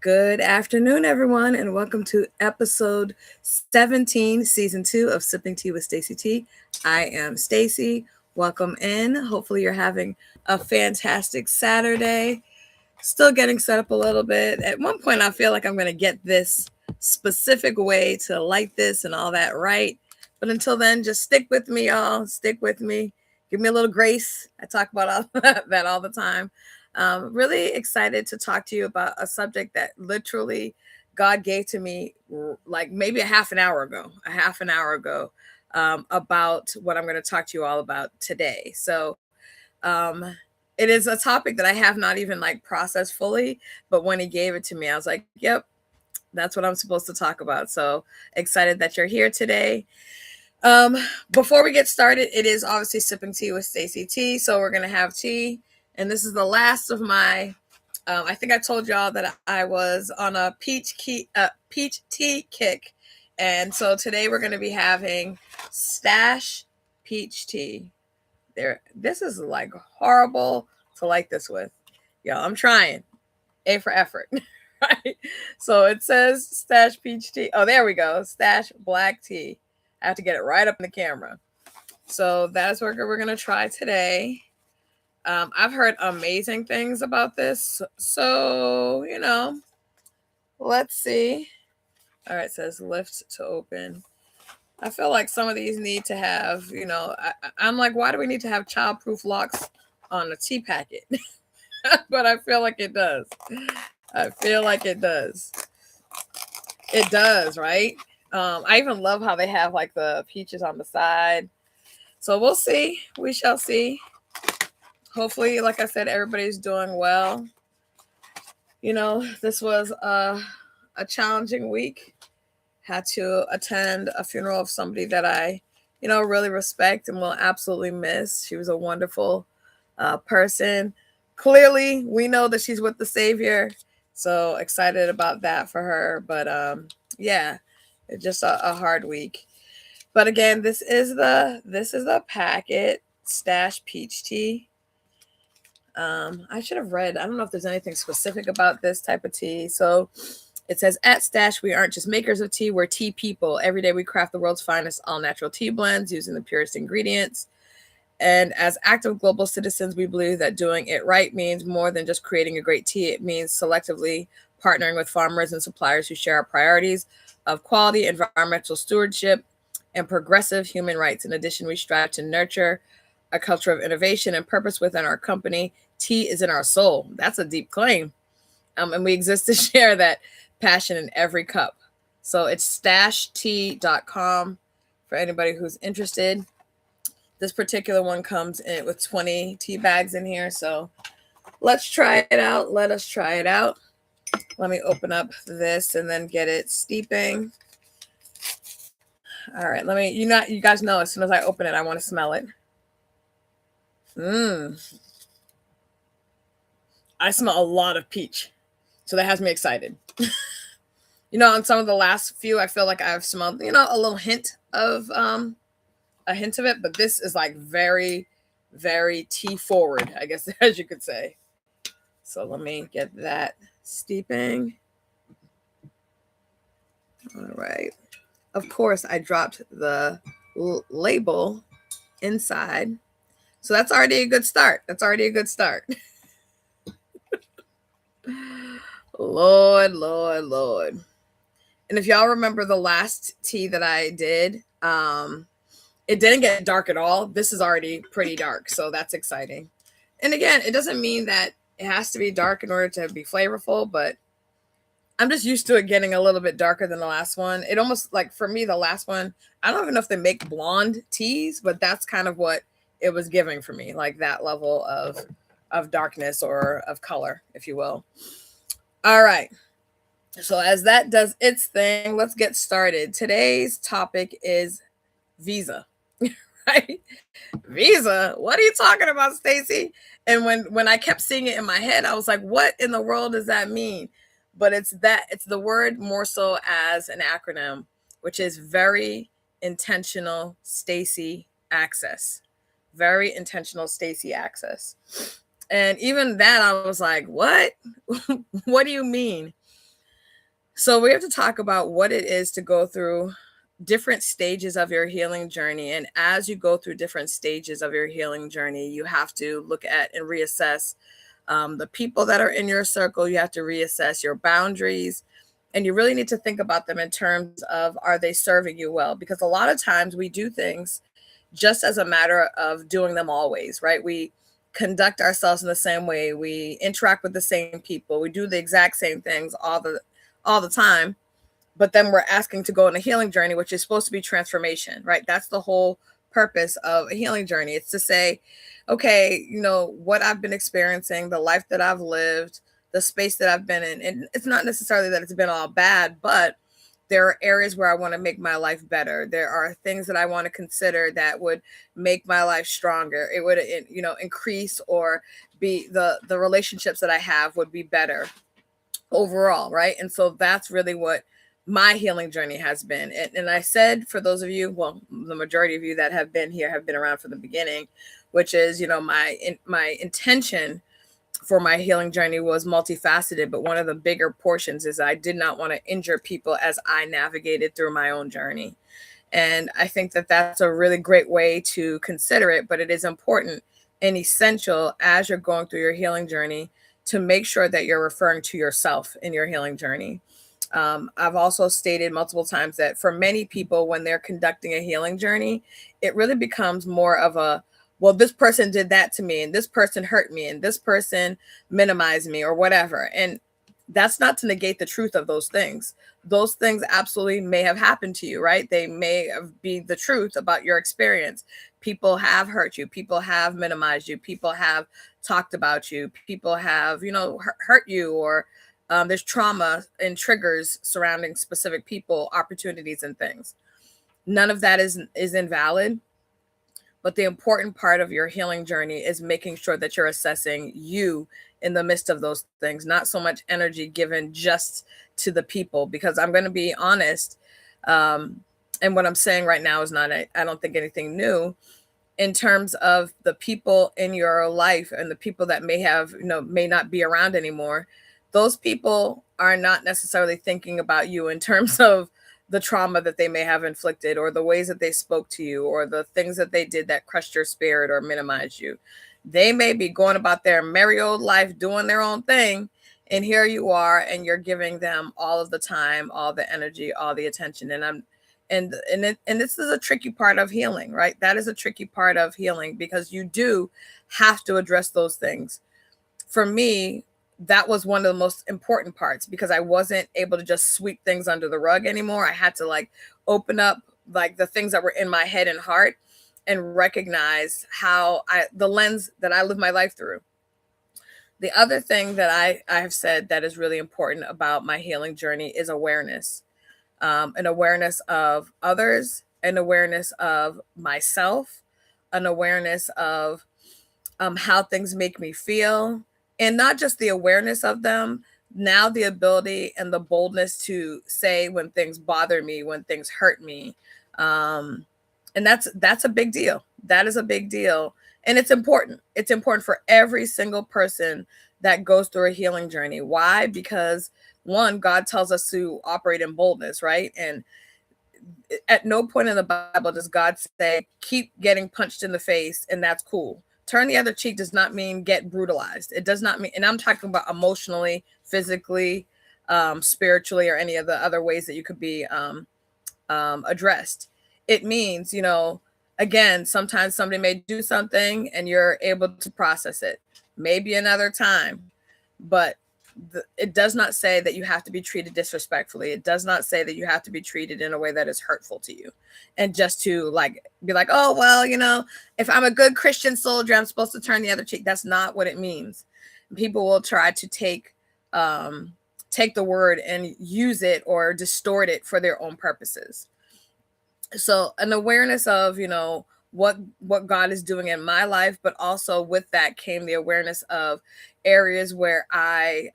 Good afternoon, everyone, and welcome to episode 17, season 2 of Sipping Tea with Stacey T. I am Stacey. Welcome in. Hopefully, you're having a fantastic Saturday. Still getting set up a little bit. At one point, I feel like I'm going to get this specific way to light this and all that right. But until then, just stick with me, y'all. Stick with me. Give me a little grace. I talk about all that all the time. Really excited to talk to you about a subject that literally God gave to me like maybe a half an hour ago, about what I'm going to talk to you all about today. Um, it is a topic that I have not even like processed fully, but when he gave it to me, I was like, yep, that's what I'm supposed to talk about. So excited that you're here today. Um, Before we get started, it is obviously sipping tea with Stacey T. So we're gonna have tea, and this is the last of my. I think I told y'all that I was on a peach tea kick, and so today we're gonna be having stash peach tea. This is like horrible to like this with, y'all. I'm trying. A for effort. Right? So it says stash peach tea. Oh, there we go. Stash black tea. I have to get it right up in the camera. So that's what we're gonna try today. I've heard amazing things about this. So, let's see. All right, it says lift to open. I feel like some of these need to have, I'm like, why do we need to have childproof locks on a tea packet? But I feel like it does. I feel like it does. It does, right? I even love how they have like the peaches on the side. So we'll see. We shall see. Hopefully, like I said, everybody's doing well. This was a challenging week. Had to attend a funeral of somebody that I, really respect and will absolutely miss. She was a wonderful person. Clearly, we know that she's with the Savior. So excited about that for her. But yeah, it's just a hard week. But again, this is the packet stash peach tea. I should have read. I don't know if there's anything specific about this type of tea. So it says at Stash, we aren't just makers of tea, we're tea people. Every day we craft the world's finest all natural tea blends using the purest ingredients. And as active global citizens, we believe that doing it right means more than just creating a great tea. It means selectively partnering with farmers and suppliers who share our priorities of quality, environmental stewardship, and progressive human rights. In addition, we strive to nurture a culture of innovation and purpose within our company. Tea is in our soul. That's a deep claim. And we exist to share that passion in every cup. So it's stashtea.com for anybody who's interested. This particular one comes in with 20 tea bags in here. So let's try it out. Let us try it out. Let me open up this and then get it steeping. All right, you guys know as soon as I open it, I want to smell it. Mmm. I smell a lot of peach. So that has me excited. On some of the last few, I feel like I've smelled, a little hint of it, but this is like very, very tea forward, I guess, as you could say. So let me get that steeping. All right. Of course, I dropped the label inside. So that's already a good start. Lord, Lord, Lord. And if y'all remember the last tea that I did, it didn't get dark at all. This is already pretty dark, so that's exciting. And again, it doesn't mean that it has to be dark in order to be flavorful, but I'm just used to it getting a little bit darker than the last one. It almost like for me, the last one, I don't even know if they make blonde teas, but that's kind of what it was giving for me, like that level of darkness or of color, if you will. All right. So as that does its thing, let's get started. Today's topic is Visa. Right? Visa? What are you talking about, Stacey? And when I kept seeing it in my head, I was like, what in the world does that mean? But it's the word more so as an acronym, which is very intentional Stacey access. Very intentional Stacey access. And even that I was like, what? What do you mean? So we have to talk about what it is to go through different stages of your healing journey. And as you go through different stages of your healing journey, you have to look at and reassess the people that are in your circle. You have to reassess your boundaries. And you really need to think about them in terms of, are they serving you well? Because a lot of times we do things just as a matter of doing them always, right? We conduct ourselves in the same way. We interact with the same people. We do the exact same things all the time, but then we're asking to go on a healing journey, which is supposed to be transformation, right? That's the whole purpose of a healing journey. It's to say, okay, what I've been experiencing, the life that I've lived, the space that I've been in, and it's not necessarily that it's been all bad, but there are areas where I want to make my life better. There are things that I want to consider that would make my life stronger. It would, increase, or be the relationships that I have would be better overall, right? And so that's really what my healing journey has been. And I said, for those of you, well, the majority of you that have been here have been around from the beginning, which is, my intention for my healing journey was multifaceted, but one of the bigger portions is I did not want to injure people as I navigated through my own journey. And I think that that's a really great way to consider it, but it is important and essential as you're going through your healing journey to make sure that you're referring to yourself in your healing journey. I've also stated multiple times that for many people, when they're conducting a healing journey, it really becomes more of a, well, this person did that to me, and this person hurt me, and this person minimized me, or whatever. And that's not to negate the truth of those things. Those things absolutely may have happened to you, right? They may be the truth about your experience. People have hurt you. People have minimized you. People have talked about you. People have, hurt you, or there's trauma and triggers surrounding specific people, opportunities, and things. None of that is invalid. But the important part of your healing journey is making sure that you're assessing you in the midst of those things, not so much energy given just to the people. Because I'm going to be honest, and what I'm saying right now is not, I don't think, anything new in terms of the people in your life and the people that may not be around anymore. Those people are not necessarily thinking about you in terms of the trauma that they may have inflicted, or the ways that they spoke to you, or the things that they did that crushed your spirit or minimized you. They may be going about their merry old life doing their own thing, and here you are, and you're giving them all of the time, all the energy, all the attention. And this is a tricky part of healing, right? That is a tricky part of healing, because you do have to address those things. For me, that was one of the most important parts, because I wasn't able to just sweep things under the rug anymore. I had to open up the things that were in my head and heart, and recognize the lens that I live my life through. The other thing that I have said that is really important about my healing journey is awareness. An awareness of others, an awareness of myself, an awareness of how things make me feel, and not just the awareness of them, now the ability and the boldness to say when things bother me, when things hurt me. And that's a big deal. That is a big deal. And it's important. It's important for every single person that goes through a healing journey. Why? Because one, God tells us to operate in boldness, right? And at no point in the Bible does God say, keep getting punched in the face and that's cool. Turn the other cheek does not mean get brutalized. It does not mean, and I'm talking about emotionally, physically, spiritually, or any of the other ways that you could be addressed. It means, again, sometimes somebody may do something and you're able to process it, maybe another time, but it does not say that you have to be treated disrespectfully. It does not say that you have to be treated in a way that is hurtful to you. And just to be like, oh, well, if I'm a good Christian soldier, I'm supposed to turn the other cheek. That's not what it means. People will try to take the word and use it or distort it for their own purposes. So an awareness of, what God is doing in my life, but also with that came the awareness of areas where I've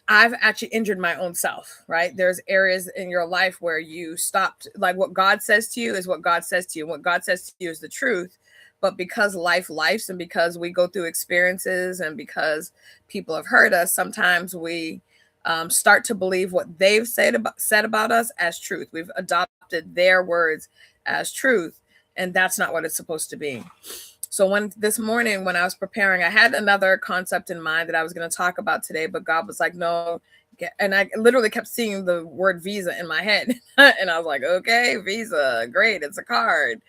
actually injured my own self, right? There's areas in your life where you stopped, what God says to you is what God says to you. What God says to you is the truth. But because life's, and because we go through experiences, and because people have hurt us, sometimes we start to believe what they've said about us as truth. We've adopted their words as truth, and that's not what it's supposed to be. So when this morning, when I was preparing, I had another concept in mind that I was going to talk about today, but God was like, no. And I literally kept seeing the word Visa in my head. And I was like, okay, Visa, great, it's a card.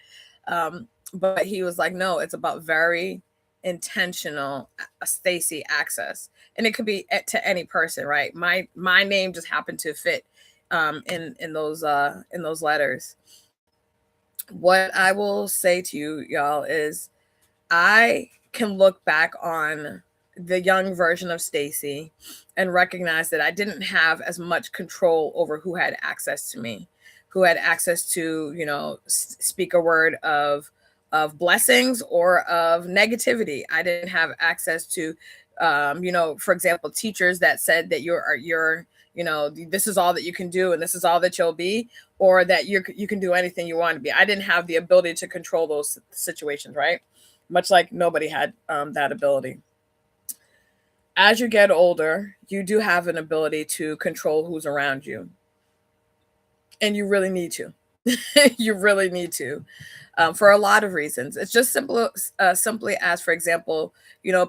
But he was like, no, it's about very intentional Stacey access. And it could be to any person, right? My name just happened to fit in those letters. What I will say to you, y'all, is I can look back on the young version of Stacey and recognize that I didn't have as much control over who had access to me, who had access to, speak a word of blessings or of negativity. I didn't have access to, for example, teachers that said that you're this is all that you can do and this is all that you'll be, or that you can do anything you want to be. I didn't have the ability to control those situations, right? Much like nobody had that ability. As you get older, you do have an ability to control who's around you. And you really need to. You really need to, for a lot of reasons. It's just simply as, for example,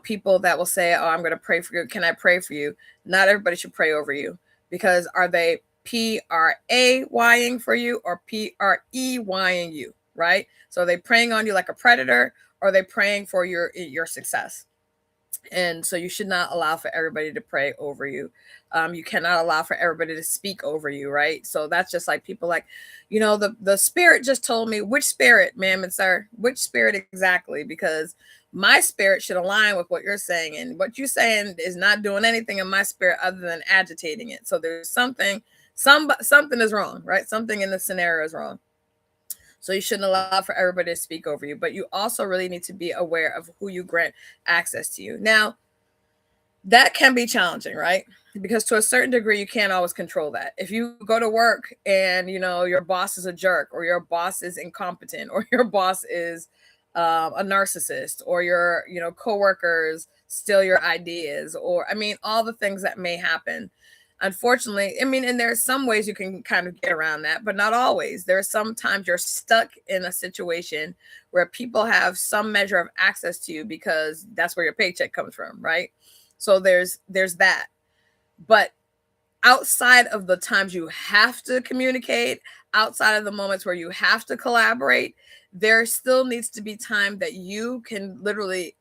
people that will say, oh, I'm going to pray for you. Can I pray for you? Not everybody should pray over you, because are they PRAYing for you or PREYing you, right? So are they preying on you like a predator, or are they praying for your success? And so you should not allow for everybody to pray over you. You cannot allow for everybody to speak over you, right? So that's just like people like, the spirit just told me. Which spirit, ma'am and sir? Which spirit exactly? Because my spirit should align with what you're saying. And what you're saying is not doing anything in my spirit other than agitating it. So there's something is wrong, right? Something in the scenario is wrong. So you shouldn't allow for everybody to speak over you, but you also really need to be aware of who you grant access to you. Now, that can be challenging, right? Because to a certain degree, you can't always control that. If you go to work and, your boss is a jerk, or your boss is incompetent, or your boss is a narcissist, or your, coworkers steal your ideas, or, all the things that may happen. Unfortunately, and there's some ways you can kind of get around that, but not always. There are sometimes you're stuck in a situation where people have some measure of access to you because that's where your paycheck comes from, right? So there's that. But outside of the times you have to communicate, outside of the moments where you have to collaborate, there still needs to be time that you can literally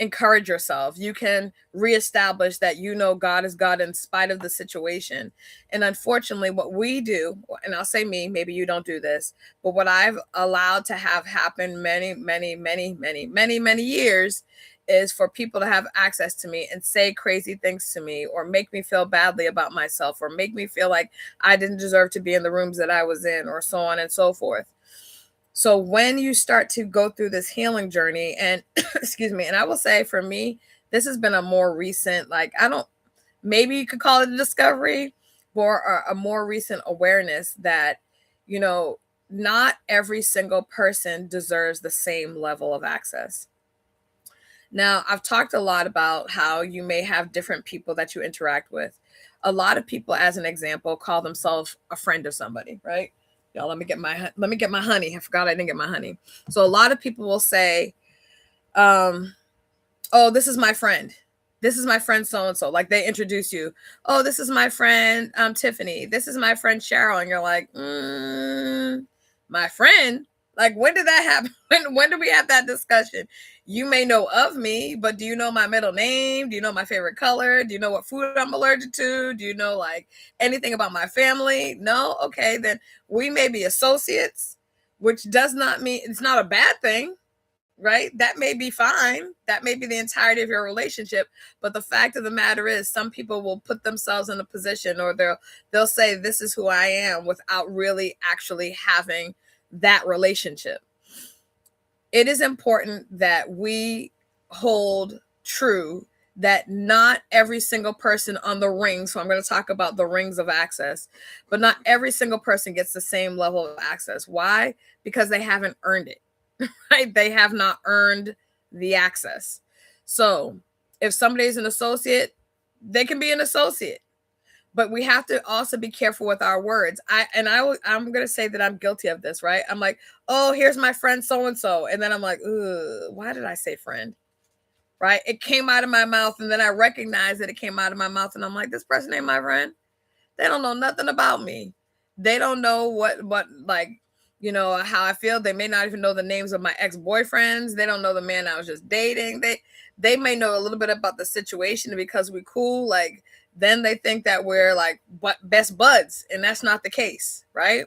encourage yourself. You can reestablish that God is God in spite of the situation. And unfortunately, what we do, and I'll say me, maybe you don't do this, but what I've allowed to have happen many, many, many, many, many, many years is for people to have access to me and say crazy things to me, or make me feel badly about myself, or make me feel like I didn't deserve to be in the rooms that I was in, or so on and so forth. So when you start to go through this healing journey, and excuse me, and I will say for me, this has been a more recent, maybe you could call it a discovery, or a more recent awareness that, not every single person deserves the same level of access. Now, I've talked a lot about how you may have different people that you interact with. A lot of people, as an example, call themselves a friend of somebody, right? Y'all, let me get my honey. I forgot I didn't get my honey. So a lot of people will say, oh, this is my friend. This is my friend so-and-so. Like, they introduce you. Oh, this is my friend Tiffany. This is my friend Cheryl. And you're like, my friend? Like, when did that happen? When did we have that discussion? You may know of me, but do you know my middle name? Do you know my favorite color? Do you know what food I'm allergic to? Do you know anything about my family? No? Okay, then we may be associates, which does not mean it's not a bad thing, right? That may be fine. That may be the entirety of your relationship. But the fact of the matter is, some people will put themselves in a position, or they'll say, this is who I am, without really actually having that relationship. It is important that we hold true that not every single person on the ring, so I'm going to talk about the rings of access, but not every single person gets the same level of access. Why? Because they haven't earned it, right? They have not earned the access. So if somebody's an associate, They can be an associate, but we have to also be careful with our words. I'm gonna say that I'm guilty of this, right? I'm like, oh, here's my friend so and so, and then I'm like, ugh, why did I say friend? Right? It came out of my mouth, and then I recognize that it came out of my mouth, and I'm like, this person ain't my friend. They don't know nothing about me. They don't know what like, how I feel. They may not even know the names of my ex-boyfriends. They don't know the man I was just dating. They may know a little bit about the situation, and because we cool, like, then they think that we're like best buds, and that's not the case, right?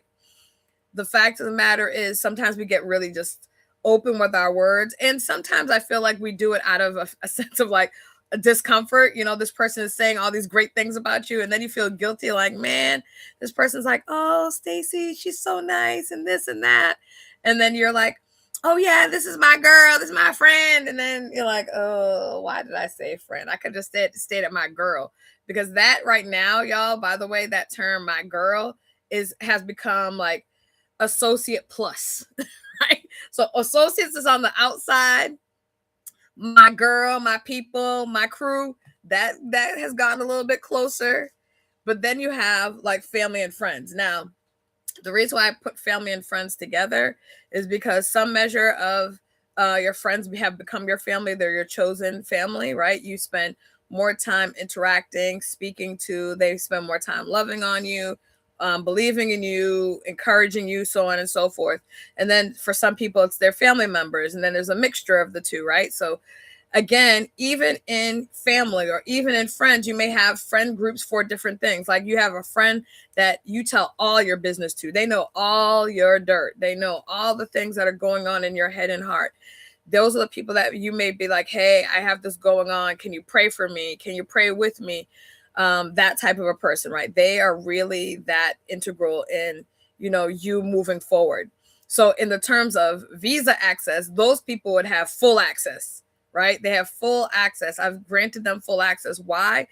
The fact of the matter is sometimes we get really just open with our words, and sometimes I feel like we do it out of a sense of like a discomfort. This person is saying all these great things about you, and then you feel guilty, like, man, this person's like, oh, Stacey, she's so nice and this and that, and then you're like, oh yeah, this is my girl, this is my friend, and then you're like, oh, why did I say friend? I could just stayed at my girl. Because that right now, y'all, by the way, that term my girl has become like associate plus, right? So associates is on the outside. My girl, my people, my crew, that has gotten a little bit closer. But then you have like family and friends. Now, the reason why I put family and friends together is because some measure of your friends have become your family. They're your chosen family, right? You spend more time interacting, speaking to, they spend more time loving on you, believing in you, encouraging you, so on and so forth. And then for some people, it's their family members. And then there's a mixture of the two, right? So again, even in family or even in friends, you may have friend groups for different things. Like you have a friend that you tell all your business to. They know all your dirt. They know all the things that are going on in your head and heart. Those are the people that you may be like, hey, I have this going on. Can you pray for me? Can you pray with me? That type of a person, right? They are really that integral in, you moving forward. So in the terms of visa access, those people would have full access, right? They have full access. I've granted them full access. Why?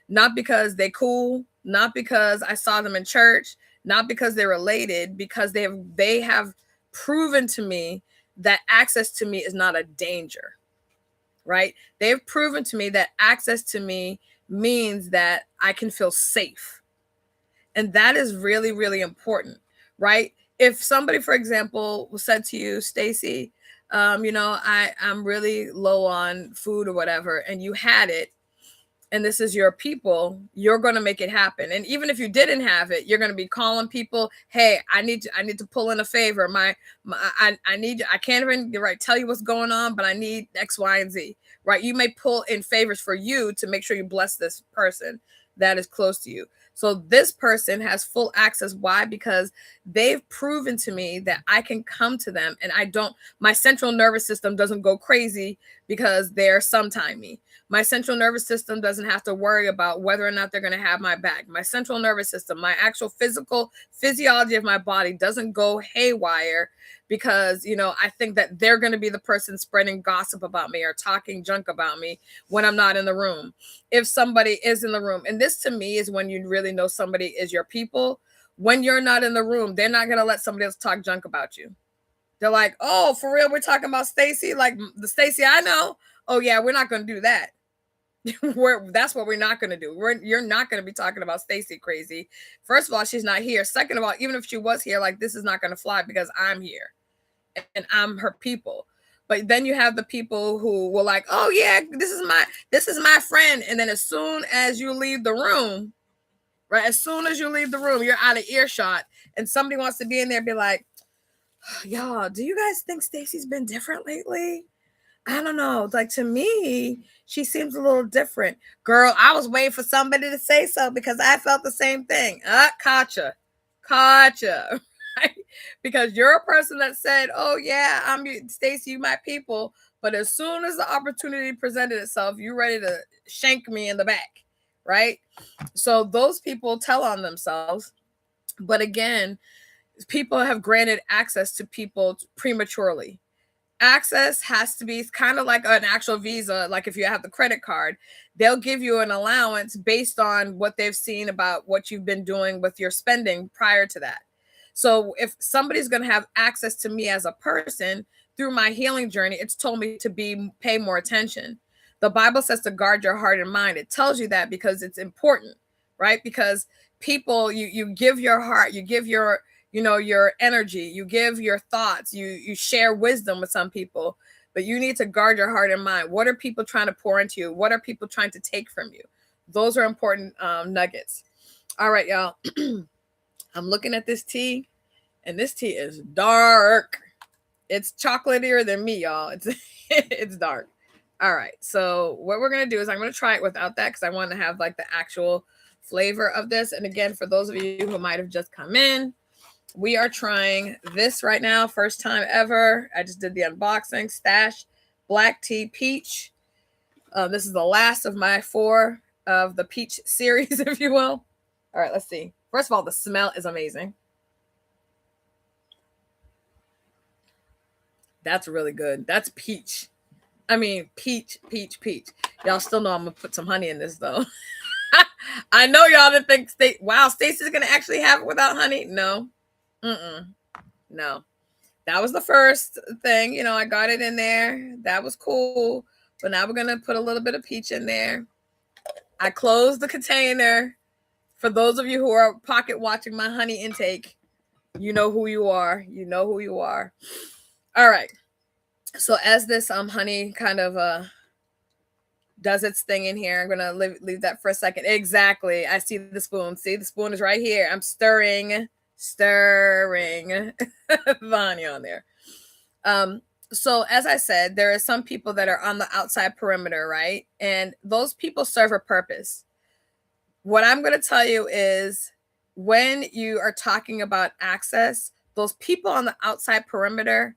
Not because they cool, not because I saw them in church, not because they're related, because they have proven to me that access to me is not a danger, right? They've proven to me that access to me means that I can feel safe. And that is really, really important, right? If somebody, for example, said to you, Stacey, I'm really low on food or whatever, and you had it, and this is your people, you're going to make it happen. And even if you didn't have it, you're going to be calling people, hey, I need to pull in a favor. I can't even tell you what's going on, but I need X, Y, and Z, right? You may pull in favors for you to make sure you bless this person that is close to you. So this person has full access. Why? Because they've proven to me that I can come to them, and my central nervous system doesn't go crazy because they're sometime me. My central nervous system doesn't have to worry about whether or not they're going to have my back. My central nervous system, my actual physiology of my body doesn't go haywire because, I think that they're going to be the person spreading gossip about me or talking junk about me when I'm not in the room. If somebody is in the room, and this to me is when you really know somebody is your people, when you're not in the room, they're not going to let somebody else talk junk about you. They're like, oh, for real, we're talking about Stacey, like the Stacey I know. Oh yeah, we're not going to do that. That's what we're not going to do. You're not going to be talking about Stacey crazy. First of all, she's not here. Second of all, even if she was here, like, this is not going to fly because I'm here and I'm her people. But then you have the people who will like, oh yeah, this is my friend. And then as soon as you leave the room, right? As soon as you leave the room, you're out of earshot, and somebody wants to be in there and be like, y'all, do you guys think Stacey's been different lately? I don't know. Like, to me, she seems a little different. Girl, I was waiting for somebody to say so because I felt the same thing. Caught ya. Right? Because you're a person that said, oh yeah, I'm Stacey, you my people. But as soon as the opportunity presented itself, you're ready to shank me in the back, right? So those people tell on themselves. But again, people have granted access to people prematurely. Access has to be kind of like an actual visa. Like if you have the credit card, they'll give you an allowance based on what they've seen about what you've been doing with your spending prior to that. So if somebody's going to have access to me as a person through my healing journey, it's told me to pay more attention. The Bible says to guard your heart and mind. It tells you that because it's important, right? Because people, you give your heart, you give your, your energy, you give your thoughts, you share wisdom with some people, but you need to guard your heart and mind. What are people trying to pour into you? What are people trying to take from you? Those are important nuggets. All right, y'all. I'm looking at this tea, and this tea is dark. It's chocolatier than me, y'all. It's dark. All right. So what we're going to do is I'm going to try it without that because I want to have like the actual flavor of this. And again, for those of you who might have just come in, we are trying this right now. First time ever. I just did the unboxing. Stash Black Tea Peach. This is the last of my 4 of the peach series, if you will. All right, let's see. First of all, the smell is amazing. That's really good. That's peach. I mean, peach. Y'all still know I'm going to put some honey in this, though. I know y'all didn't think, wow, Stacey's going to actually have it without honey. No. No. That was the first thing. I got it in there. That was cool. But now we're going to put a little bit of peach in there. I closed the container. For those of you who are pocket watching my honey intake, you know who you are. You know who you are. All right. So as this honey kind of does its thing in here, I'm going to leave that for a second. Exactly. I see the spoon. See, the spoon is right here. I'm stirring the honey on there. So as I said, there are some people that are on the outside perimeter, right? And those people serve a purpose. What I'm going to tell you is when you are talking about access, those people on the outside perimeter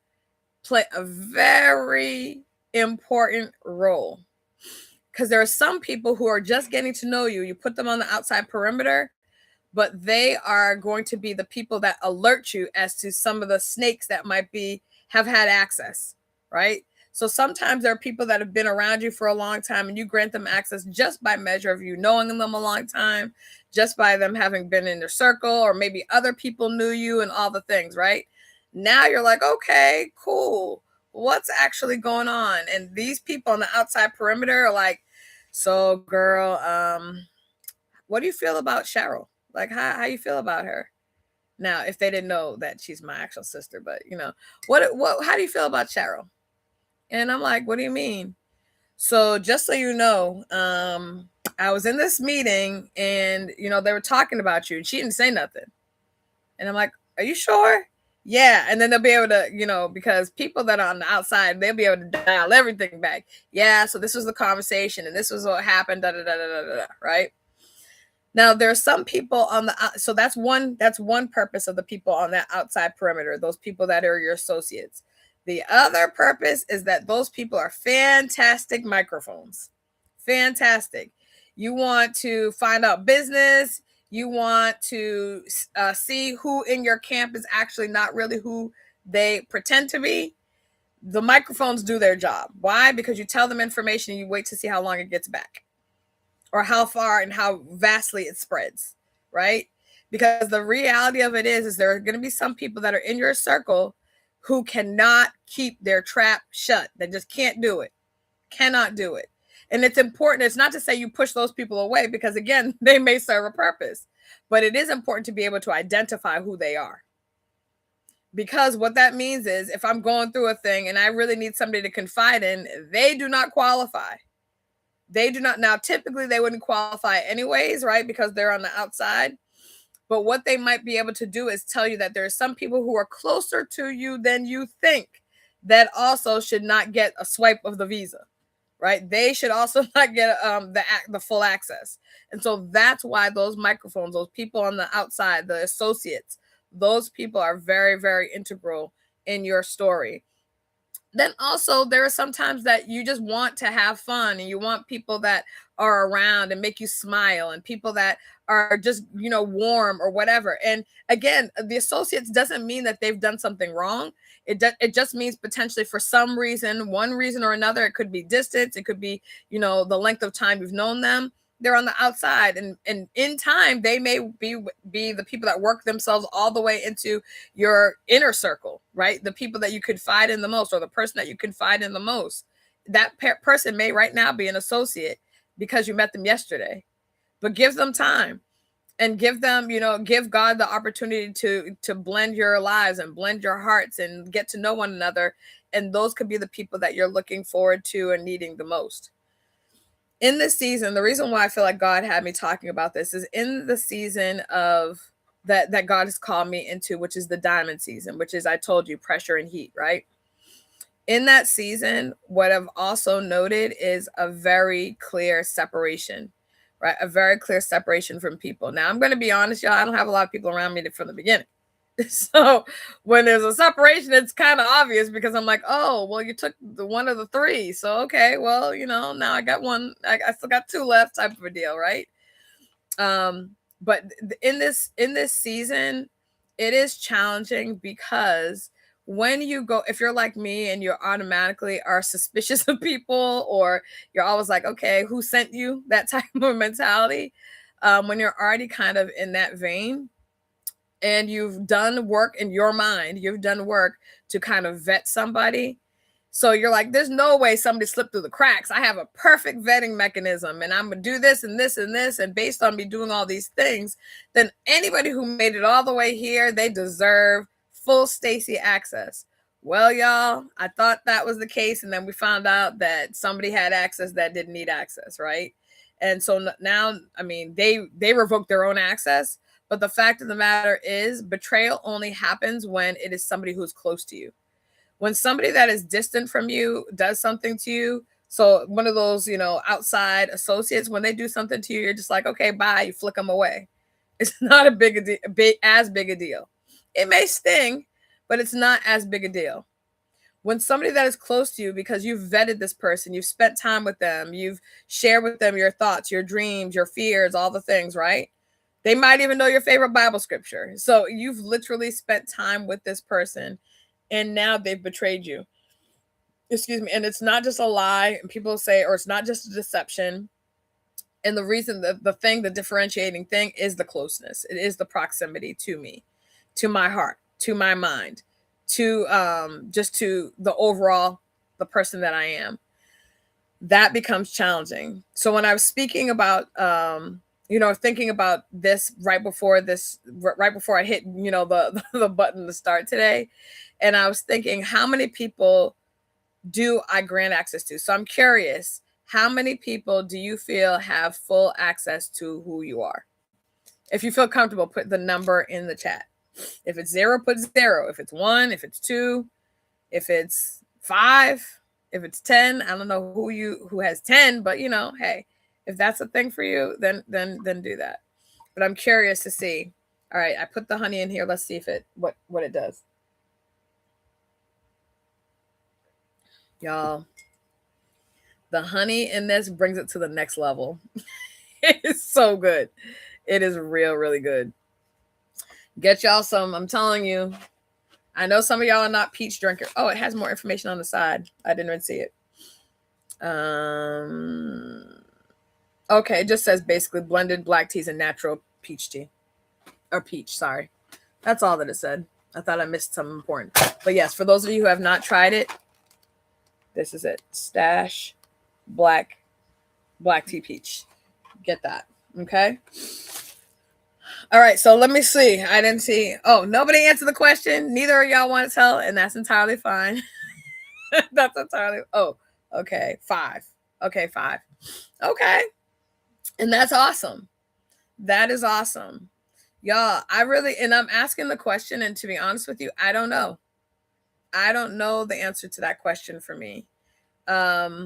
play a very important role. Because there are some people who are just getting to know you. You put them on the outside perimeter, but they are going to be the people that alert you as to some of the snakes that might have had access, right? So sometimes there are people that have been around you for a long time and you grant them access just by measure of you knowing them a long time, just by them having been in their circle, or maybe other people knew you and all the things, right? Now you're like, okay, cool. What's actually going on? And these people on the outside perimeter are like, so girl, what do you feel about Cheryl? Like, how you feel about her? Now, if they didn't know that she's my actual sister, but how do you feel about Cheryl? And I'm like, what do you mean? So just so you know, I was in this meeting and, they were talking about you and she didn't say nothing. And I'm like, are you sure? Yeah. And then they'll be able to, because people that are on the outside, they'll be able to dial everything back. Yeah. So this was the conversation and this was what happened, right? Now there are some people on so that's one purpose of the people on that outside perimeter, those people that are your associates. The other purpose is that those people are fantastic microphones. Fantastic. You want to find out business. You want to see who in your camp is actually not really who they pretend to be. The microphones do their job. Why? Because you tell them information and you wait to see how long it gets back or how far and how vastly it spreads, right? Because the reality of it is there are going to be some people that are in your circle who cannot keep their trap shut. They just can't do it. Cannot do it. And it's important. It's not to say you push those people away because, again, they may serve a purpose. But it is important to be able to identify who they are. Because what that means is if I'm going through a thing and I really need somebody to confide in, they do not qualify. They do not. Now, typically, they wouldn't qualify anyways, right? Because they're on the outside. But what they might be able to do is tell you that there are some people who are closer to you than you think that also should not get a swipe of the visa, right? They should also not get the full access. And so that's why those microphones, those people on the outside, the associates, those people are very, very integral in your story. Then also there are some times that you just want to have fun and you want people that are around and make you smile and people that are just, warm or whatever. And again, the associates doesn't mean that they've done something wrong. It just means potentially for some reason, one reason or another, it could be distance. It could be, the length of time you've known them. They're on the outside and in time, they may be the people that work themselves all the way into your inner circle, right? The people that you confide in the most or the person that you confide in the most. that person may right now be an associate because you met them yesterday, but give them time and give them, give God the opportunity to blend your lives and blend your hearts and get to know one another. And those could be the people that you're looking forward to and needing the most. In this season, the reason why I feel like God had me talking about this is in the season of that God has called me into, which is the diamond season, which is, I told you, pressure and heat, right? In that season, what I've also noted is a very clear separation, right? A very clear separation from people. Now, I'm going to be honest, y'all, I don't have a lot of people around me from the beginning. So when there's a separation, it's kind of obvious because I'm like, oh, well, you took the one of the three. So, okay, well, now I got one. I still got two left type of a deal, right? But in this season, it is challenging because when you go, if you're like me and you automatically are suspicious of people, or you're always like, okay, who sent you, that type of mentality, when you're already kind of in that vein and you've done work in your mind, you've done work to kind of vet somebody. So you're like, there's no way somebody slipped through the cracks. I have a perfect vetting mechanism and I'm going to do this and this and this. And based on me doing all these things, then anybody who made it all the way here, they deserve full Stacey access. Well, y'all, I thought that was the case. And then we found out that somebody had access that didn't need access, right? And so now, I mean, they revoked their own access. But the fact of the matter is, betrayal only happens when it is somebody who's close to you. When somebody that is distant from you does something to you, so one of those, outside associates, when they do something to you, you're just like, okay, bye, you flick them away. It's not as big a deal. It may sting, but it's not as big a deal. When somebody that is close to you, because you've vetted this person, you've spent time with them, you've shared with them your thoughts, your dreams, your fears, all the things, right? They might even know your favorite Bible scripture. So you've literally spent time with this person and now they've betrayed you. Excuse me. And it's not just a lie. And people say, or it's not just a deception. And the reason, the differentiating thing is the closeness. It is the proximity to me, to my heart, to my mind, to just to the overall, the person that I am. That becomes challenging. So when I was speaking about, thinking about this right before I hit, the button to start today. And I was thinking, how many people do I grant access to? So I'm curious, how many people do you feel have full access to who you are? If you feel comfortable, put the number in the chat. If it's 0, put 0. If it's 1, if it's 2, if it's 5, if it's 10, I don't know who has 10, but hey, if that's a thing for you, then do that. But I'm curious to see. All right, I put the honey in here. Let's see if what it does. Y'all, the honey in this brings it to the next level. It is so good. It is really good. Get y'all some. I'm telling you. I know some of y'all are not peach drinkers. Oh, it has more information on the side. I didn't even see it. Okay, it just says basically blended black teas and natural peach tea. Or peach, sorry. That's all that it said. I thought I missed something important. But yes, for those of you who have not tried it, this is it. Stash black tea peach. Get that. Okay. All right. So let me see. I didn't see. Oh, nobody answered the question. Neither of y'all want to tell, and that's entirely fine. That's entirely. Oh, okay. 5. Okay, 5. Okay. And that's awesome. That is awesome. Y'all, and I'm asking the question, and to be honest with you, I don't know. I don't know the answer to that question for me. Yeah,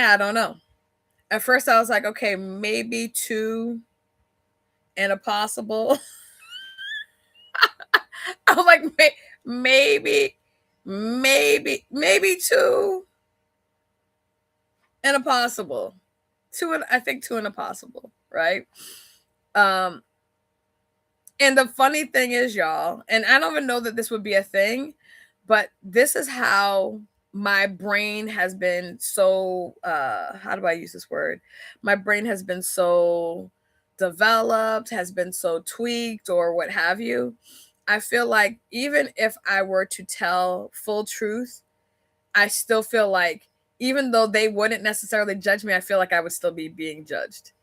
I don't know. At first I was like, okay, maybe 2 and a possible. I'm like, maybe 2 and a possible. 2 and I think 2 and a possible, right? And the funny thing is, y'all, and I don't even know that this would be a thing, but this is how my brain has been so, how do I use this word? My brain has been so developed, has been so tweaked, or what have you. I feel like even if I were to tell full truth, I still feel like even though they wouldn't necessarily judge me, I feel like I would still be being judged.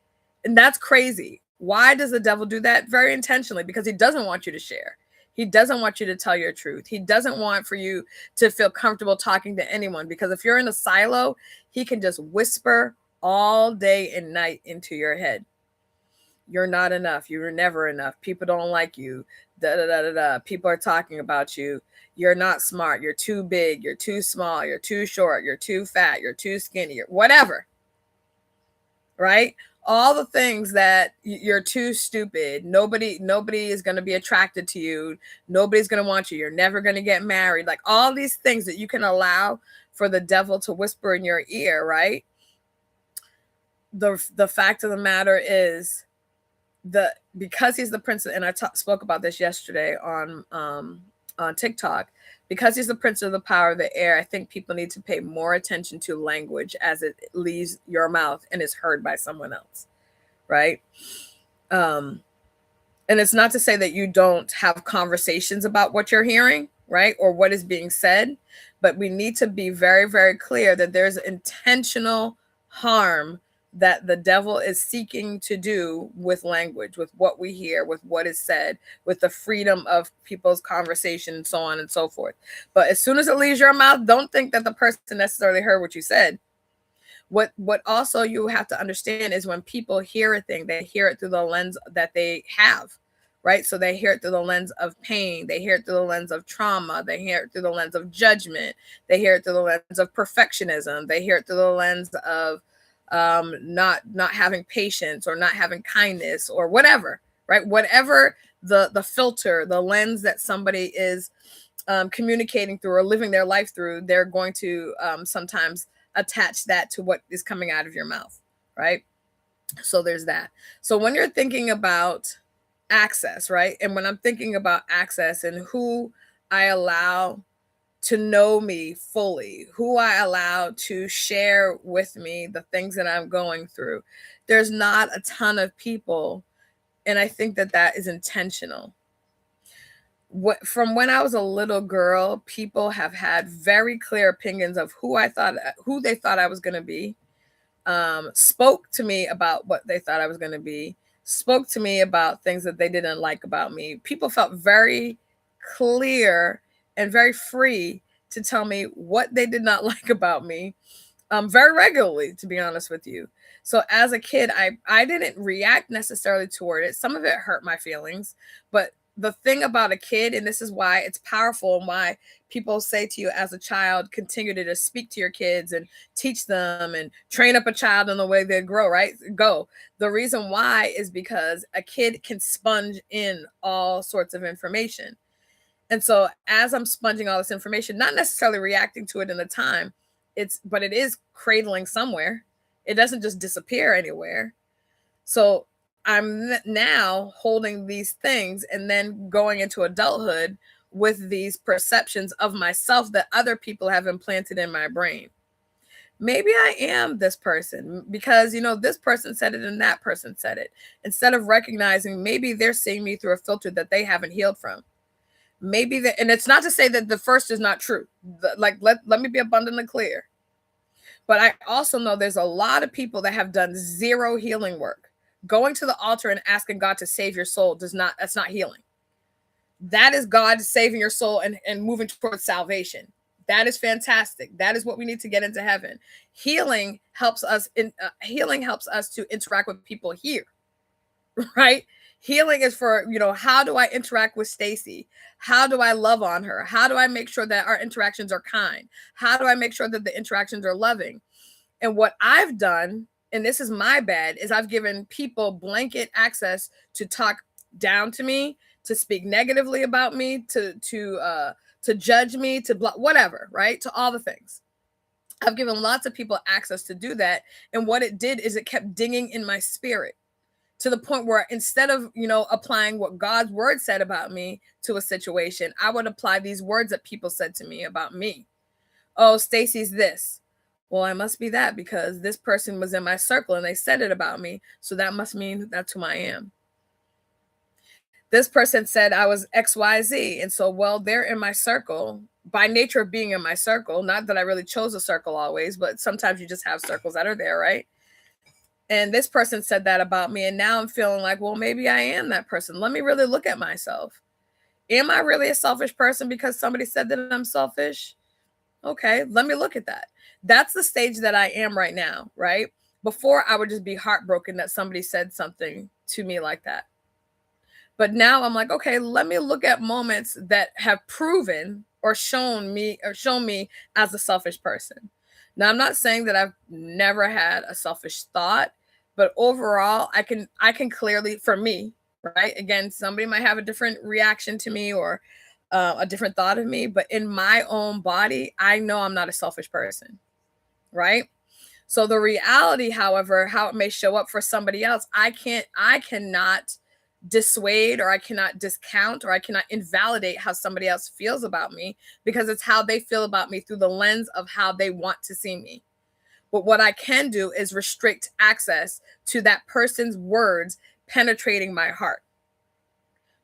And that's crazy. Why does the devil do that? Very intentionally, because he doesn't want you to share. He doesn't want you to tell your truth. He doesn't want for you to feel comfortable talking to anyone, because if you're in a silo, he can just whisper all day and night into your head. You're not enough. You're never enough. People don't like you. Da da da da da. People are talking about you. You're not smart. You're too big. You're too small. You're too short. You're too fat. You're too skinny. Whatever. Right? All the things that you're too stupid. Nobody is going to be attracted to you. Nobody's going to want you. You're never going to get married. Like all these things that you can allow for the devil to whisper in your ear, right? The fact of the matter is, because he's the prince, and I spoke about this yesterday on TikTok. Because he's the prince of the power of the air, I think people need to pay more attention to language as it leaves your mouth and is heard by someone else, right? And it's not to say that you don't have conversations about what you're hearing, right, or what is being said, but we need to be very, very clear that there's intentional harm that the devil is seeking to do with language, with what we hear, with what is said, with the freedom of people's conversation, and so on and so forth. But as soon as it leaves your mouth, don't think that the person necessarily heard what you said. What also you have to understand is when people hear a thing, they hear it through the lens that they have, right? So they hear it through the lens of pain. They hear it through the lens of trauma. They hear it through the lens of judgment. They hear it through the lens of perfectionism. They hear it through the lens of not having patience or not having kindness or whatever, right? Whatever the filter, the lens that somebody is communicating through or living their life through, they're going to sometimes attach that to what is coming out of your mouth, right? So there's that. So when you're thinking about access, right? And when I'm thinking about access and who I allow to know me fully, who I allow to share with me the things that I'm going through, there's not a ton of people. And I think that that is intentional. From when I was a little girl, people have had very clear opinions of who they thought I was going to be, spoke to me about what they thought I was going to be, spoke to me about things that they didn't like about me. People felt very clear and very free to tell me what they did not like about me, very regularly, to be honest with you. So as a kid, I didn't react necessarily toward it. Some of it hurt my feelings, but the thing about a kid, and this is why it's powerful and why people say to you as a child, continue to just speak to your kids and teach them and train up a child in the way they grow, right? Go. The reason why is because a kid can sponge in all sorts of information. And so as I'm sponging all this information, not necessarily reacting to it in the time, but it is cradling somewhere. It doesn't just disappear anywhere. So I'm now holding these things and then going into adulthood with these perceptions of myself that other people have implanted in my brain. Maybe I am this person because, this person said it and that person said it. Instead of recognizing maybe they're seeing me through a filter that they haven't healed from. Maybe that, and it's not to say that the first is not true. Let me be abundantly clear. But I also know there's a lot of people that have done zero healing work. Going to the altar and asking God to save your soul that's not healing. That is God saving your soul and moving towards salvation. That is fantastic. That is what we need to get into heaven. Healing helps us to interact with people here, right? Healing is for, how do I interact with Stacey? How do I love on her? How do I make sure that our interactions are kind? How do I make sure that the interactions are loving? And what I've done, and this is my bad, is I've given people blanket access to talk down to me, to speak negatively about me, to judge me, to whatever, right? To all the things. I've given lots of people access to do that. And what it did is it kept dinging in my spirit to the point where instead of, applying what God's word said about me to a situation, I would apply these words that people said to me about me. Oh, Stacey's this. Well, I must be that because this person was in my circle and they said it about me. So that must mean that's who I am. This person said I was XYZ. And so, well, they're in my circle. by nature of being in my circle, not that I really chose a circle always, but sometimes you just have circles that are there, right? And this person said that about me. And now I'm feeling like, well, maybe I am that person. Let me really look at myself. Am I really a selfish person because somebody said that I'm selfish? Okay, let me look at that. That's the stage that I am right now, right? Before, I would just be heartbroken that somebody said something to me like that. But now I'm like, okay, let me look at moments that have proven or shown me as a selfish person. Now, I'm not saying that I've never had a selfish thought, but overall, I can clearly, for me, right? Again, somebody might have a different reaction to me or a different thought of me, but in my own body, I know I'm not a selfish person, right? So the reality, however, how it may show up for somebody else, I cannot dissuade, or I cannot discount, or I cannot invalidate how somebody else feels about me, because it's how they feel about me through the lens of how they want to see me. But what I can do is restrict access to that person's words penetrating my heart,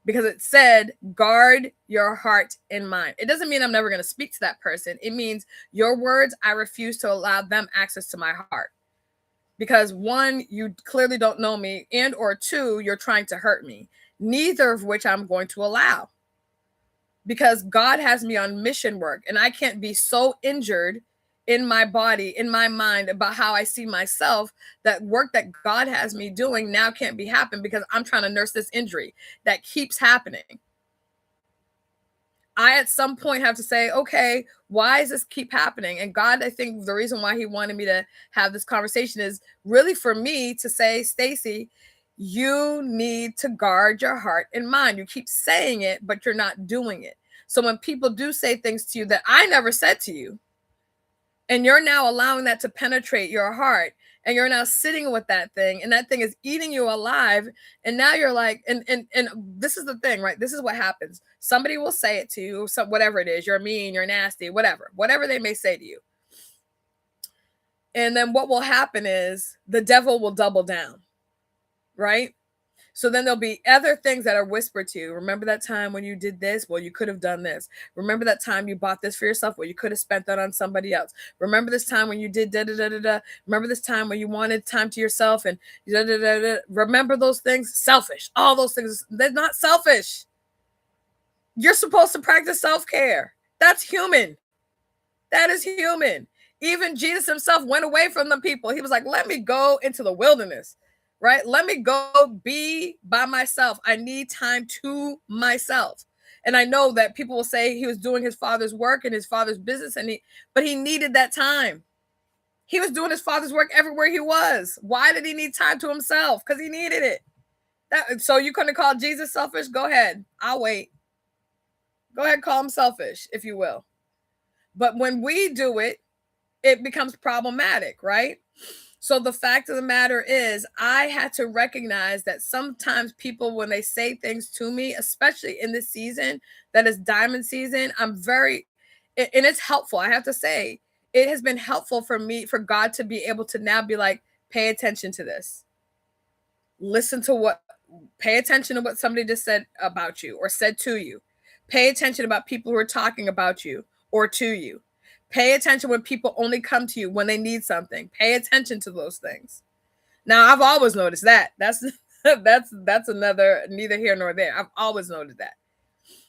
because it said, guard your heart and mind. It doesn't mean I'm never going to speak to that person. It means your words, I refuse to allow them access to my heart. Because one, you clearly don't know me, and or two, you're trying to hurt me. Neither of which I'm going to allow. Because God has me on mission work, and I can't be so injured in my body, in my mind, about how I see myself, that work that God has me doing now can't be happening because I'm trying to nurse this injury that keeps happening. I at some point have to say, okay, why does this keep happening? And God, I think the reason why he wanted me to have this conversation is really for me to say, Stacey, you need to guard your heart and mind. You keep saying it, but you're not doing it. So when people do say things to you that I never said to you, and you're now allowing that to penetrate your heart, and you're now sitting with that thing, and that thing is eating you alive, and now you're like, and this is the thing, right? This is what happens. Somebody will say it to you, so whatever it is, you're mean, you're nasty, whatever they may say to you. And then what will happen is the devil will double down, right? So then there'll be other things that are whispered to you. Remember that time when you did this? Well, you could have done this. Remember that time you bought this for yourself? Well, you could have spent that on somebody else. Remember this time when you did da da da da da. Remember this time when you wanted time to yourself and da da da da. Remember those things? Selfish. All those things. They're not selfish. You're supposed to practice self-care. That's human. That is human. Even Jesus himself went away from the people. He was like, let me go into the wilderness, right? Let me go be by myself. I need time to myself. And I know that people will say he was doing his father's work and his father's business, but he needed that time. He was doing his father's work everywhere he was. Why did he need time to himself? Because he needed it. So you couldn't call Jesus selfish? Go ahead. I'll wait. Go ahead, call him selfish, if you will. But when we do it, it becomes problematic, right? So the fact of the matter is, I had to recognize that sometimes people, when they say things to me, especially in this season that is diamond season, and it's helpful. I have to say, it has been helpful for me, for God to be able to now be like, pay attention to this. Pay attention to what somebody just said about you or said to you. Pay attention about people who are talking about you or to you. Pay attention when people only come to you when they need something. Pay attention to those things. Now, I've always noticed that. That's another neither here nor there. I've always noted that.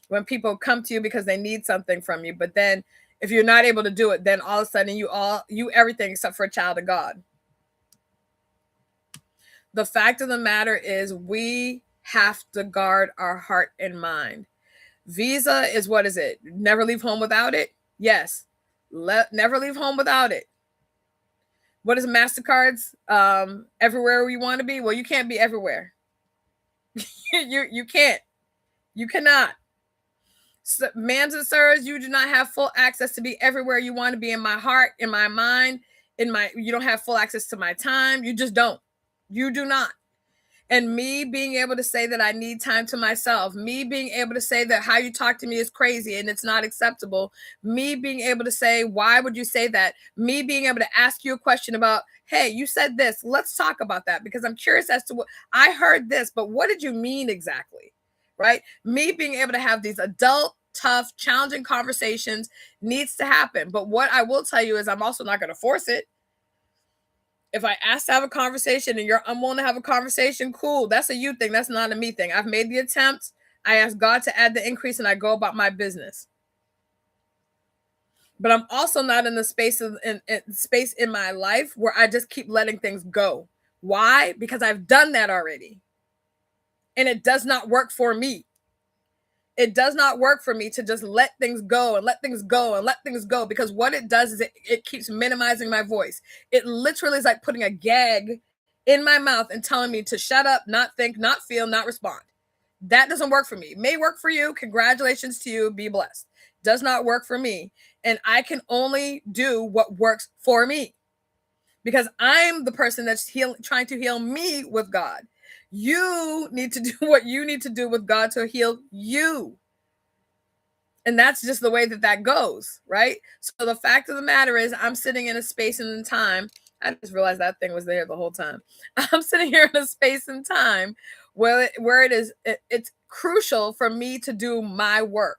When people come to you because they need something from you, but then if you're not able to do it, then all of a sudden you everything except for a child of God. The fact of the matter is, we have to guard our heart and mind. Visa is, what is it? Never leave home without it? Yes. Never leave home without it. What is MasterCard's? Everywhere you want to be? Well, you can't be everywhere. you can't. You cannot. Ma'ams and sirs, you do not have full access to be everywhere you want to be in my heart, in my mind, you don't have full access to my time. You just don't. You do not. And me being able to say that I need time to myself, me being able to say that how you talk to me is crazy and it's not acceptable, me being able to say, why would you say that? Me being able to ask you a question about, hey, you said this, let's talk about that, because I'm curious as to what I heard this, but what did you mean exactly? Right? Me being able to have these adult tough, challenging conversations needs to happen. But what I will tell you is I'm also not going to force it. If I ask to have a conversation and you're unwilling to have a conversation, cool. That's a you thing. That's not a me thing. I've made the attempt. I ask God to add the increase and I go about my business. But I'm also not in the space space in my life where I just keep letting things go. Why? Because I've done that already. And it does not work for me. It does not work for me to just let things go and let things go and let things go, because what it does is it keeps minimizing my voice. It literally is like putting a gag in my mouth and telling me to shut up, not think, not feel, not respond. That doesn't work for me. It may work for you. Congratulations to you. Be blessed. Does not work for me. And I can only do what works for me, because I'm the person that's trying to heal me with God. You need to do what you need to do with God to heal you. And that's just the way that goes, right? So the fact of the matter is, I'm sitting in a space and in time. I just realized that thing was there the whole time. I'm sitting here in a space and time where it's crucial for me to do my work.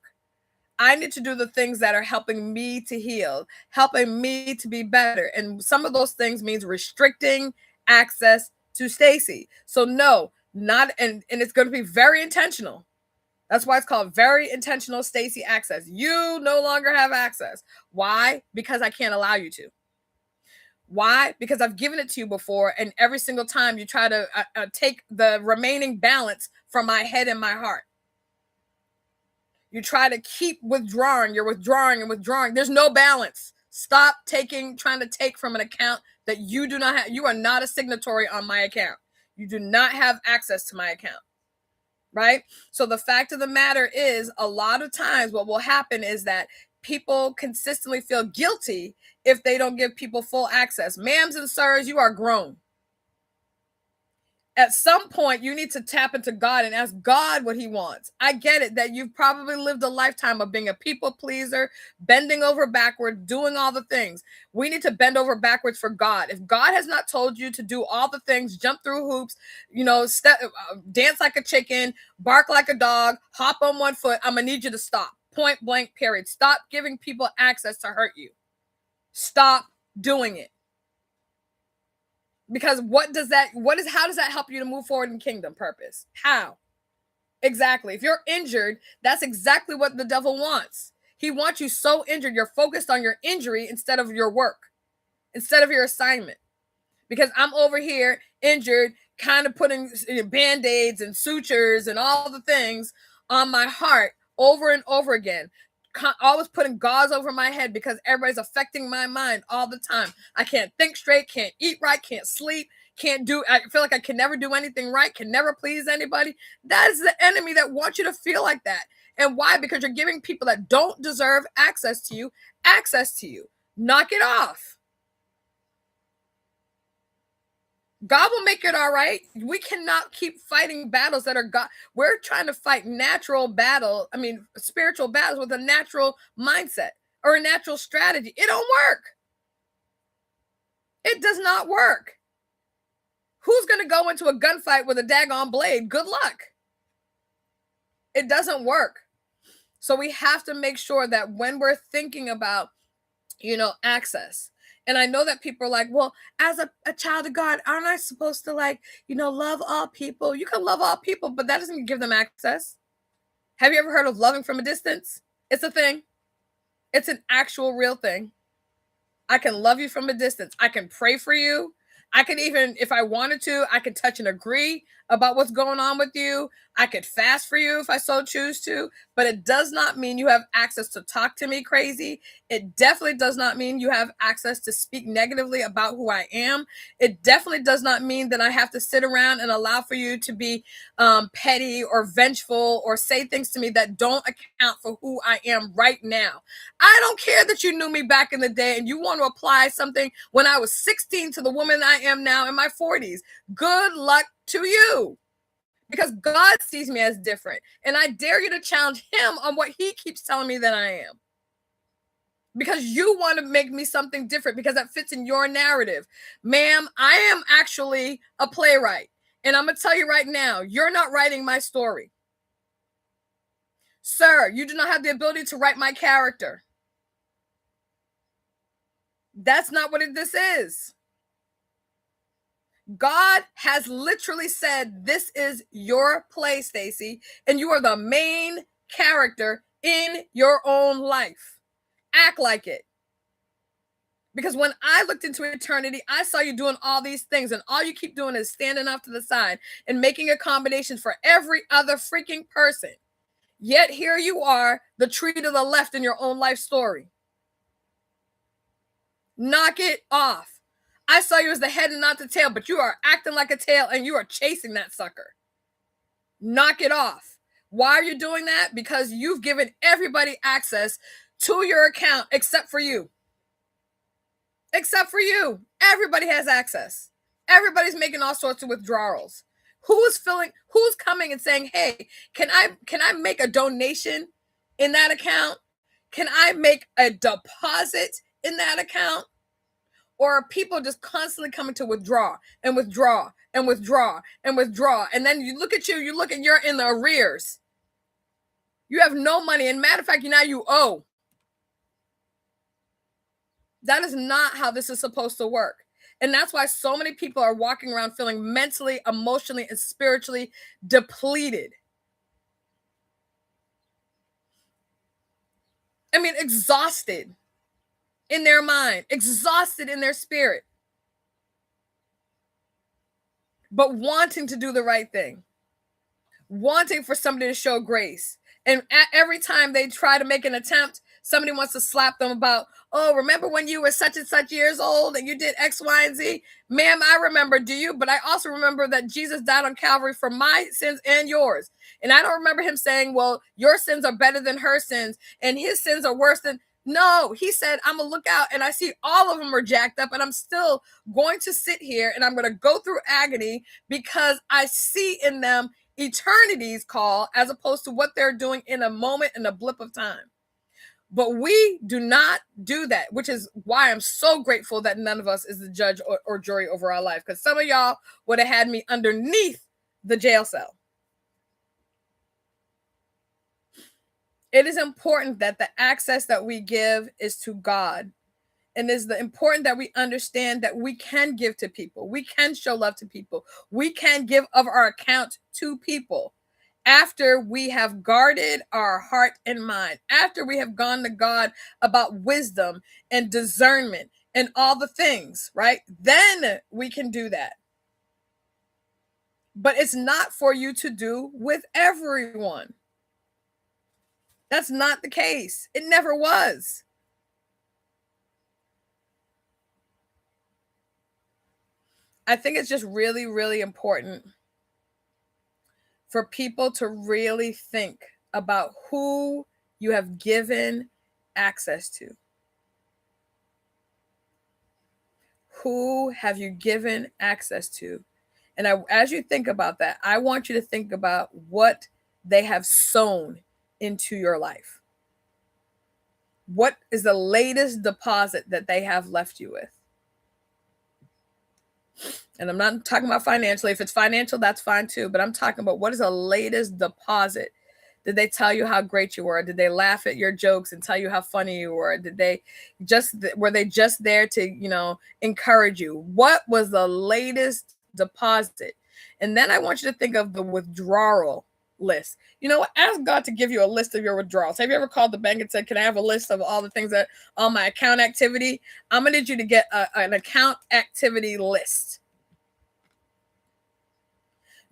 I need to do the things that are helping me to heal, helping me to be better. And some of those things means restricting access to Stacey. So no, not, and it's going to be very intentional. That's why it's called very intentional Stacey access. You no longer have access. Why? Because I can't allow you to. Why? Because I've given it to you before, and every single time you try to take the remaining balance from my head and my heart. You try to keep withdrawing. You're withdrawing and withdrawing. There's no balance. Stop trying to take from an account that you do not have. You are not a signatory on my account. You do not have access to my account. Right? So the fact of the matter is, a lot of times what will happen is that people consistently feel guilty if they don't give people full access. Ma'ams and sirs, you are grown. At some point, you need to tap into God and ask God what he wants. I get it that you've probably lived a lifetime of being a people pleaser, bending over backwards, doing all the things. We need to bend over backwards for God. If God has not told you to do all the things, jump through hoops, dance like a chicken, bark like a dog, hop on one foot, I'm going to need you to stop. Point blank, period. Stop giving people access to hurt you. Stop doing it. Because how does that help you to move forward in kingdom purpose? How? Exactly. If you're injured, that's exactly what the devil wants. He wants you so injured, you're focused on your injury instead of your work, instead of your assignment. Because I'm over here injured, kind of putting band-aids and sutures and all the things on my heart over and over again. Always putting gauze over my head because everybody's affecting my mind all the time. I can't think straight, can't eat right, can't sleep, I feel like I can never do anything right, can never please anybody. That is the enemy that wants you to feel like that. And why? Because you're giving people that don't deserve access to you. Knock it off. God will make it all right. We cannot keep fighting battles that are God. We're trying to fight spiritual battles with a natural mindset or a natural strategy. It don't work. It does not work. Who's going to go into a gunfight with a daggone blade? Good luck. It doesn't work. So we have to make sure that when we're thinking about, access, and I know that people are like, well, as a child of God, aren't I supposed to love all people? You can love all people, but that doesn't give them access. Have you ever heard of loving from a distance? It's a thing. It's an actual real thing. I can love you from a distance. I can pray for you. I could even, if I wanted to, I could touch and agree about what's going on with you. I could fast for you if I so choose to, but it does not mean you have access to talk to me crazy. It definitely does not mean you have access to speak negatively about who I am. It definitely does not mean that I have to sit around and allow for you to be petty or vengeful or say things to me that don't account for who I am right now. I don't care that you knew me back in the day and you want to apply something when I was 16 to the woman I am now in my 40s. Good luck to you. Because God sees me as different. And I dare you to challenge him on what he keeps telling me that I am. Because you want to make me something different because that fits in your narrative. Ma'am, I am actually a playwright. And I'm going to tell you right now, you're not writing my story. Sir, you do not have the ability to write my character. That's not what this is. God has literally said, this is your play, Stacey, and you are the main character in your own life. Act like it. Because when I looked into eternity, I saw you doing all these things, and all you keep doing is standing off to the side and making accommodations for every other freaking person. Yet here you are, the tree to the left in your own life story. Knock it off. I saw you as the head and not the tail, but you are acting like a tail and you are chasing that sucker. Knock it off. Why are you doing that? Because you've given everybody access to your account except for you. Except for you. Everybody has access. Everybody's making all sorts of withdrawals. Who's coming and saying, hey, can I make a donation in that account? Can I make a deposit in that account? Or are people just constantly coming to withdraw and withdraw and withdraw and withdraw? And then you look at you're in the arrears. You have no money. And matter of fact, now you owe. That is not how this is supposed to work. And that's why so many people are walking around feeling mentally, emotionally, and spiritually depleted. I mean, exhausted in their mind, exhausted in their spirit, but wanting to do the right thing, wanting for somebody to show grace. And every time they try to make an attempt, somebody wants to slap them about, oh, remember when you were such and such years old and you did X, Y, and Z? Ma'am, I remember, do you? But I also remember that Jesus died on Calvary for my sins and yours. And I don't remember him saying, well, your sins are better than her sins and his sins are worse than. No, he said, I'm going to look out and I see all of them are jacked up and I'm still going to sit here and I'm going to go through agony because I see in them eternity's call as opposed to what they're doing in a moment, in a blip of time. But we do not do that, which is why I'm so grateful that none of us is the judge or jury over our life, because some of y'all would have had me underneath the jail cell. It is important that the access that we give is to God. And it's important that we understand that we can give to people. We can show love to people. We can give of our account to people after we have guarded our heart and mind, after we have gone to God about wisdom and discernment and all the things, right? Then we can do that. But it's not for you to do with everyone. That's not the case. It never was. I think it's just really, really important for people to really think about who you have given access to. Who have you given access to? And as you think about that, I want you to think about what they have sown into your life. What is the latest deposit that they have left you with? And I'm not talking about financially. If it's financial, that's fine too. But I'm talking about what is the latest deposit? Did they tell you how great you were? Did they laugh at your jokes and tell you how funny you were? Were they just there to, encourage you? What was the latest deposit? And then I want you to think of the withdrawal list. Ask God to give you a list of your withdrawals. Have you ever called the bank and said, can I have a list of all the things that on my account activity? I'm going to need you to get an account activity list.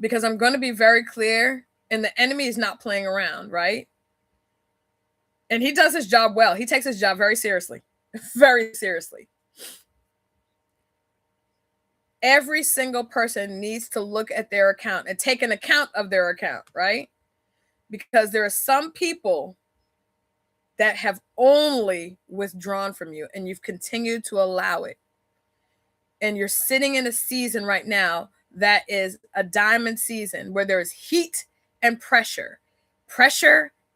Because I'm going to be very clear, and the enemy is not playing around, right? And he does his job well. He takes his job very seriously, very seriously. Every single person needs to look at their account and take an account of their account, right? Because there are some people that have only withdrawn from you and you've continued to allow it. And you're sitting in a season right now that is a diamond season where there is heat and pressure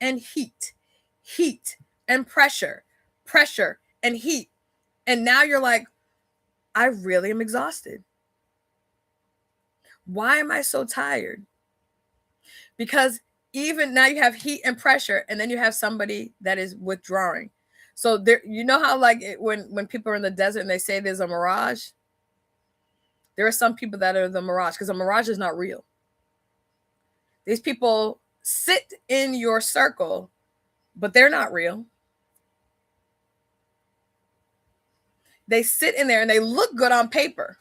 and heat and pressure and heat. And now you're like, I really am exhausted. Why am I so tired? Because even now you have heat and pressure, and then you have somebody that is withdrawing. So there, you know how like when people are in the desert and they say there's a mirage, there are some people that are the mirage, because a mirage is not real. These people sit in your circle, but they're not real. They sit in there and they look good on paper,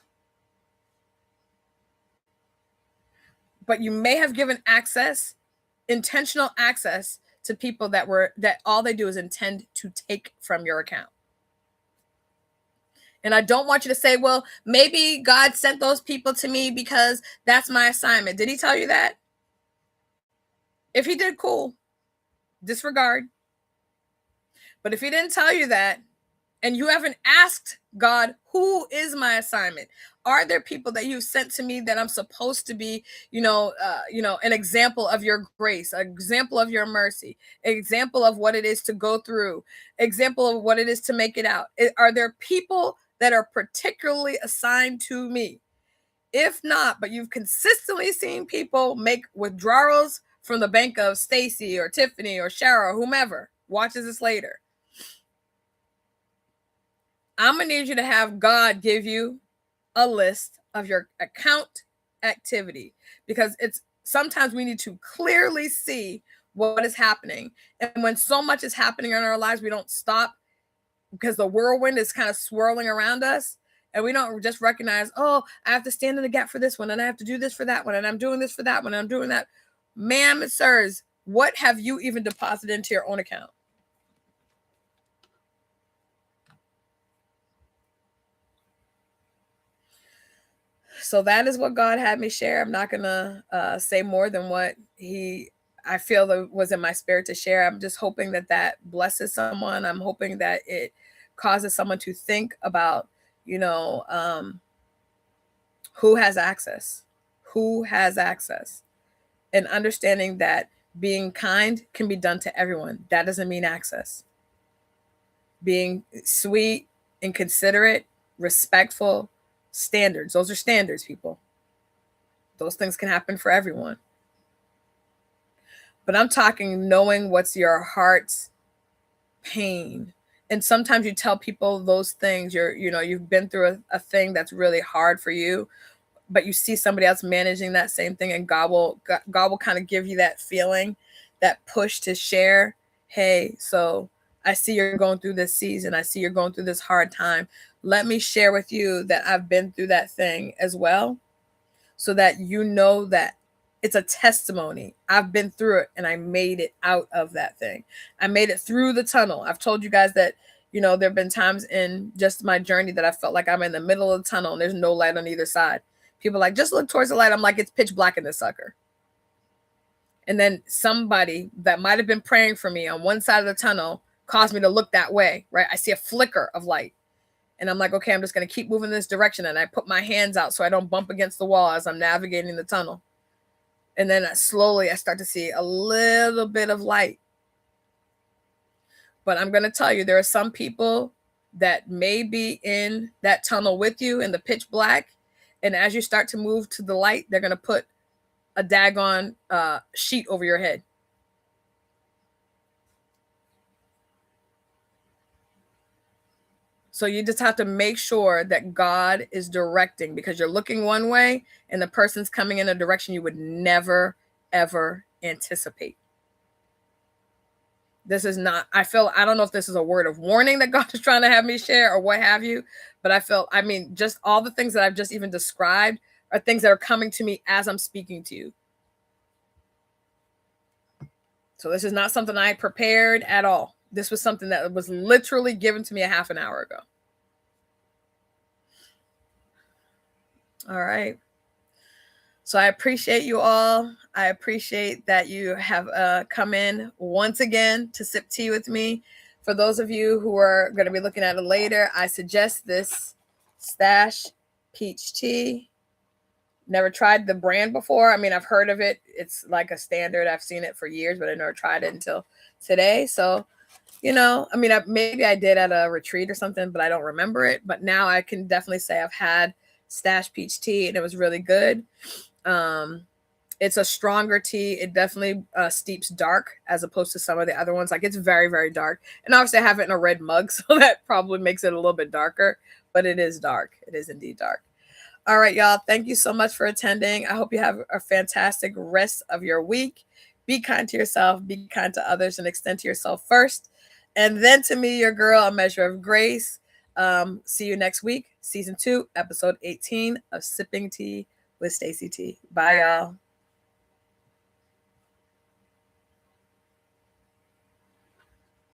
but you may have given access, intentional access, to people that all they do is intend to take from your account. And I don't want you to say, well, maybe God sent those people to me because that's my assignment. Did he tell you that? If he did, cool. Disregard. But if he didn't tell you that, and you haven't asked God, who is my assignment? Are there people that you've sent to me that I'm supposed to be, an example of your grace, an example of your mercy, an example of what it is to go through, example of what it is to make it out? Are there people that are particularly assigned to me? If not, but you've consistently seen people make withdrawals from the bank of Stacey or Tiffany or Shara or whomever watches this later, I'm going to need you to have God give you a list of your account activity, because it's sometimes we need to clearly see what is happening. And when so much is happening in our lives, we don't stop, because the whirlwind is kind of swirling around us. And we don't just recognize, oh, I have to stand in the gap for this one, and I have to do this for that one, and I'm doing this for that one, and I'm doing that. Ma'am and sirs, what have you even deposited into your own account? So that is what God had me share. I'm not gonna say more than what I feel that was in my spirit to share. I'm just hoping that blesses someone. I'm hoping that it causes someone to think about, who has access, and understanding that being kind can be done to everyone. That doesn't mean access. Being sweet and considerate, respectful, standards. Those are standards, people. Those things can happen for everyone. But I'm talking knowing what's your heart's pain. And sometimes you tell people those things, you've been through a thing that's really hard for you, but you see somebody else managing that same thing, and God will kind of give you that feeling, that push to share. Hey, so I see you're going through this season. I see you're going through this hard time. Let me share with you that I've been through that thing as well, so that you know that it's a testimony. I've been through it and I made it out of that thing. I made it through the tunnel. I've told you guys that, there have been times in just my journey that I felt like I'm in the middle of the tunnel and there's no light on either side. People are like, just look towards the light. I'm like, it's pitch black in this sucker. And then somebody that might have been praying for me on one side of the tunnel caused me to look that way, right? I see a flicker of light. And I'm like, okay, I'm just going to keep moving this direction. And I put my hands out so I don't bump against the wall as I'm navigating the tunnel. And then slowly I start to see a little bit of light. But I'm going to tell you, there are some people that may be in that tunnel with you in the pitch black. And as you start to move to the light, they're going to put a daggone sheet over your head. So you just have to make sure that God is directing, because you're looking one way and the person's coming in a direction you would never, ever anticipate. This is not, I don't know if this is a word of warning that God is trying to have me share or what have you, but just all the things that I've just even described are things that are coming to me as I'm speaking to you. So this is not something I prepared at all. This was something that was literally given to me a half an hour ago. All right. So I appreciate you all. I appreciate that you have come in once again to sip tea with me. For those of you who are going to be looking at it later, I suggest this Stash Peach Tea. Never tried the brand before. I've heard of it. It's like a standard. I've seen it for years, but I never tried it until today. So, maybe I did at a retreat or something, but I don't remember it. But now I can definitely say I've had Stash Peach Tea and it was really good. It's a stronger tea. It definitely steeps dark as opposed to some of the other ones. Like, it's very, very dark. And obviously I have it in a red mug, so that probably makes it a little bit darker, but it is dark. It is indeed dark. All right, y'all. Thank you so much for attending. I hope you have a fantastic rest of your week. Be kind to yourself, be kind to others, and extend to yourself first. And then to me, your girl, a measure of grace. See you next week, season 2, episode 18 of Sipping Tea with Stacey T. Bye, y'all.